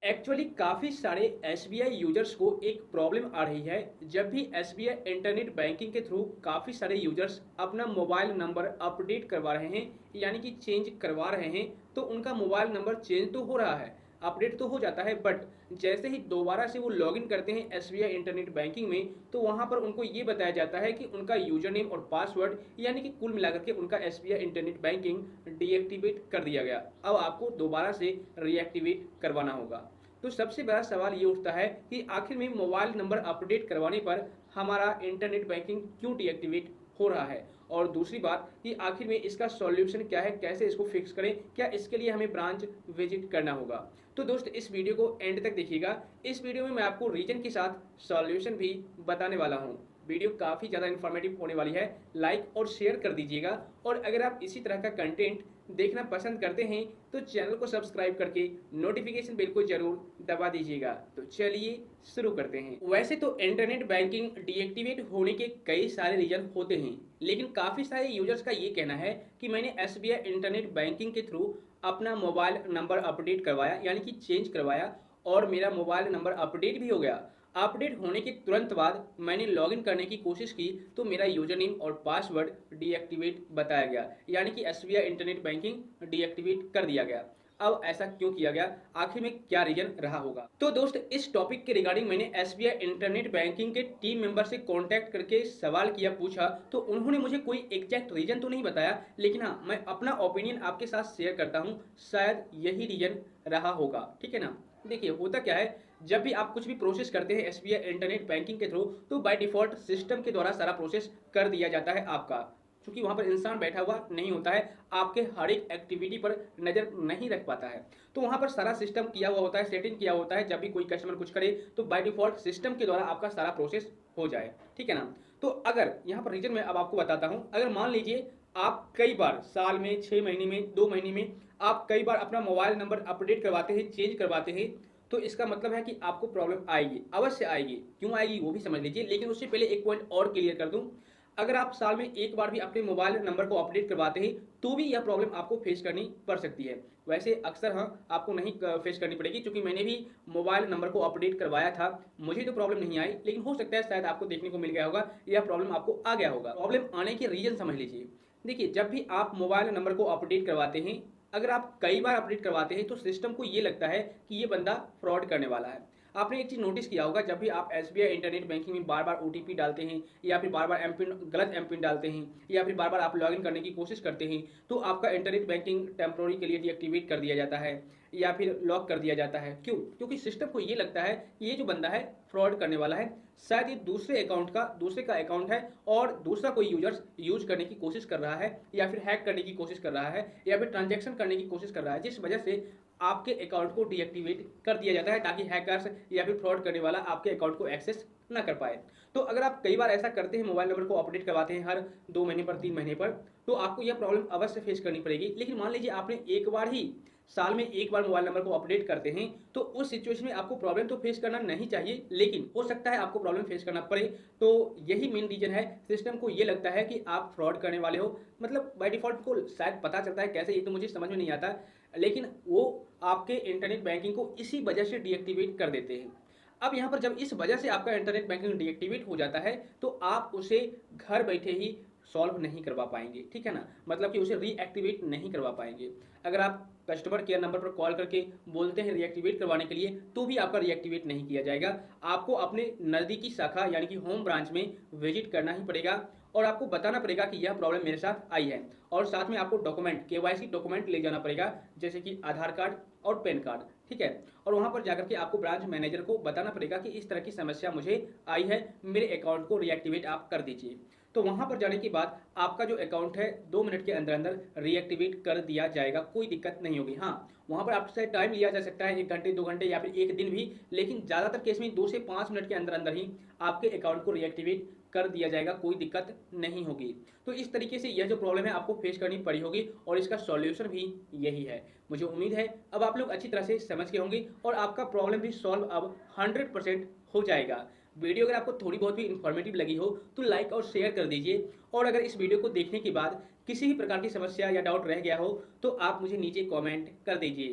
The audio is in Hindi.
एक्चुअली काफ़ी सारे एसबीआई यूजर्स को एक प्रॉब्लम आ रही है। जब भी एसबीआई इंटरनेट बैंकिंग के थ्रू काफ़ी सारे यूजर्स अपना मोबाइल नंबर अपडेट करवा रहे हैं, यानी कि चेंज करवा रहे हैं, तो उनका मोबाइल नंबर चेंज तो हो रहा है, अपडेट तो हो जाता है, बट जैसे ही दोबारा से वो लॉगिन करते हैं एसबीआई इंटरनेट बैंकिंग में, तो वहाँ पर उनको ये बताया जाता है कि उनका यूजर नेम और पासवर्ड, यानी कि कुल मिलाकर के उनका एसबीआई इंटरनेट बैंकिंग डीएक्टिवेट कर दिया गया। अब आपको दोबारा से रीएक्टिवेट करवाना होगा। तो सबसे बड़ा सवाल ये उठता है कि आखिर में मोबाइल नंबर अपडेट करवाने पर हमारा इंटरनेट बैंकिंग क्यों डीएक्टिवेट हो रहा है, और दूसरी बात कि आखिर में इसका सॉल्यूशन क्या है, कैसे इसको फिक्स करें, क्या इसके लिए हमें ब्रांच विजिट करना होगा। तो दोस्त इस वीडियो को एंड तक देखिएगा। इस वीडियो में मैं आपको रीजन के साथ सॉल्यूशन भी बताने वाला हूँ। वीडियो काफ़ी ज़्यादा इन्फॉर्मेटिव होने वाली है, लाइक और शेयर कर दीजिएगा। और अगर आप इसी तरह का कंटेंट देखना पसंद करते हैं तो चैनल को सब्सक्राइब करके नोटिफिकेशन बेल को जरूर दबा दीजिएगा। तो चलिए शुरू करते हैं। वैसे तो इंटरनेट बैंकिंग डीएक्टिवेट होने के कई सारे रीजन होते हैं, लेकिन काफ़ी सारे यूजर्स का ये कहना है कि मैंने एसबीआई इंटरनेट बैंकिंग के थ्रू अपना मोबाइल नंबर अपडेट करवाया, यानी कि चेंज करवाया, और मेरा मोबाइल नंबर अपडेट भी हो गया। अपडेट होने के तुरंत बाद मैंने लॉगिन करने की कोशिश की तो मेरा यूजर नेम और पासवर्ड डीएक्टिवेट बताया गया, यानी कि एसबीआई इंटरनेट बैंकिंग डीएक्टिवेट कर दिया गया। अब ऐसा क्यों किया गया, आखिर में क्या रीजन रहा होगा। तो दोस्त इस टॉपिक के रिगार्डिंग मैंने एसबीआई इंटरनेट बैंकिंग के टीम मेंबर से कांटेक्ट करके सवाल किया, पूछा, तो उन्होंने मुझे कोई एग्जैक्ट रीजन तो नहीं बताया, लेकिन हाँ मैं अपना ओपिनियन आपके साथ शेयर करता हूँ। शायद यही रीजन रहा होगा, ठीक है ना। देखिए होता क्या है, जब भी आप कुछ भी प्रोसेस करते हैं एसबीआई इंटरनेट बैंकिंग के थ्रू, तो बाय डिफॉल्ट सिस्टम के द्वारा सारा प्रोसेस कर दिया जाता है आपका, क्योंकि वहां पर इंसान बैठा हुआ नहीं होता है, आपके हर एक एक्टिविटी पर नजर नहीं रख पाता है। तो वहां पर सारा सिस्टम किया हुआ होता है, सेटिंग किया होता है, जब भी कोई कस्टमर कुछ करे तो बाय डिफॉल्ट सिस्टम के द्वारा आपका सारा प्रोसेस हो जाए, ठीक है ना। तो अगर यहाँ पर रीजन मैं अब आपको बताता हूँ, अगर मान लीजिए आप कई बार साल में, 6 महीने में, 2 महीने में आप कई बार अपना मोबाइल नंबर अपडेट करवाते हैं, चेंज करवाते हैं, तो इसका मतलब है कि आपको प्रॉब्लम आएगी, अवश्य आएगी। क्यों आएगी वो भी समझ लीजिए, लेकिन उससे पहले एक पॉइंट और क्लियर कर दूं। अगर आप साल में एक बार भी अपने मोबाइल नंबर को अपडेट करवाते हैं तो भी यह प्रॉब्लम आपको फेस करनी पड़ सकती है। वैसे अक्सर हाँ आपको नहीं फेस करनी पड़ेगी, क्योंकि मैंने भी मोबाइल नंबर को अपडेट करवाया था, मुझे तो प्रॉब्लम नहीं आई, लेकिन हो सकता है शायद आपको देखने को मिल गया होगा, यह प्रॉब्लम आपको आ गया होगा। प्रॉब्लम आने के रीजन समझ लीजिए। देखिए जब भी आप मोबाइल नंबर को अपडेट करवाते हैं, अगर आप कई बार अपडेट करवाते हैं तो सिस्टम को ये लगता है कि ये बंदा फ्रॉड करने वाला है। आपने एक चीज नोटिस किया होगा, जब भी आप एसबीआई इंटरनेट बैंकिंग में बार बार ओटीपी डालते हैं, या फिर बार बार एमपिन, गलत एमपिन डालते हैं, या फिर बार बार आप लॉगिन करने की कोशिश करते हैं, तो आपका इंटरनेट बैंकिंग टेम्पोररी के लिए डीएक्टिवेट कर दिया जाता है या फिर लॉक कर दिया जाता है। क्यों? क्योंकि सिस्टम को ये लगता है कि ये जो बंदा है फ्रॉड करने वाला है, शायद ये दूसरे का अकाउंट है और दूसरा कोई यूजर्स यूज करने की कोशिश कर रहा है, या फिर हैक करने की कोशिश कर रहा है, या फिर ट्रांजैक्शन करने की कोशिश कर रहा है, जिस वजह से आपके अकाउंट को डीएक्टिवेट कर दिया जाता है, ताकि हैकर्स या फिर फ्रॉड करने वाला आपके अकाउंट को एक्सेस ना कर पाए। तो अगर आप कई बार ऐसा करते हैं, मोबाइल नंबर को अपडेट करवाते हैं हर 2 महीने पर, 3 महीने पर, तो आपको यह प्रॉब्लम अवश्य फेस करनी पड़ेगी। लेकिन मान लीजिए आपने एक बार ही, साल में एक बार मोबाइल नंबर को अपडेट करते हैं, तो उस सिचुएशन में आपको प्रॉब्लम तो फेस करना नहीं चाहिए, लेकिन हो सकता है आपको प्रॉब्लम फेस करना पड़े। तो यही मेन रीजन है, सिस्टम को ये लगता है कि आप फ्रॉड करने वाले हो। मतलब बाय डिफॉल्ट को शायद पता चलता है, कैसे ये तो मुझे समझ में नहीं आता, लेकिन वो आपके इंटरनेट बैंकिंग को इसी वजह से डीएक्टिवेट कर देते हैं। अब यहाँ पर जब इस वजह से आपका इंटरनेट बैंकिंग डीएक्टिवेट हो जाता है, तो आप उसे घर बैठे ही सॉल्व नहीं करवा पाएंगे, ठीक है ना। मतलब कि उसे रीएक्टिवेट नहीं करवा पाएंगे। अगर आप कस्टमर केयर नंबर पर कॉल करके बोलते हैं रीएक्टिवेट करवाने के लिए, तो भी आपका रीएक्टिवेट नहीं किया जाएगा। आपको अपने नज़दीकी शाखा यानी कि होम ब्रांच में विजिट करना ही पड़ेगा, और आपको बताना पड़ेगा कि यह प्रॉब्लम मेरे साथ आई है, और साथ में आपको डॉक्यूमेंट, केवाईसी डॉक्यूमेंट ले जाना पड़ेगा, जैसे कि आधार कार्ड और पैन कार्ड, ठीक है। और वहां पर जाकर के आपको ब्रांच मैनेजर को बताना पड़ेगा कि इस तरह की समस्या मुझे आई है, मेरे अकाउंट को रीएक्टिवेट आप कर दीजिए। तो वहां पर जाने के बाद आपका जो अकाउंट है 2 मिनट के अंदर अंदर रीएक्टिवेट कर दिया जाएगा, कोई दिक्कत नहीं होगी। हाँ वहां पर आपसे टाइम लिया जा सकता है, 1 घंटे, 2 घंटे, या फिर एक दिन भी, लेकिन ज़्यादातर केस में 2 से 5 मिनट के अंदर अंदर ही आपके अकाउंट को रीएक्टिवेट कर दिया जाएगा, कोई दिक्कत नहीं होगी। तो इस तरीके से यह जो प्रॉब्लम है आपको फेस करनी पड़ी होगी, और इसका सॉल्यूशन भी यही है। मुझे उम्मीद है अब आप लोग अच्छी तरह से समझ गए होंगे, और आपका प्रॉब्लम भी सॉल्व अब 100% हो जाएगा। वीडियो अगर आपको थोड़ी बहुत भी इंफॉर्मेटिव लगी हो तो लाइक और शेयर कर दीजिए, और अगर इस वीडियो को देखने के बाद किसी भी प्रकार की समस्या या डाउट रह गया हो तो आप मुझे नीचे कमेंट कर दीजिए।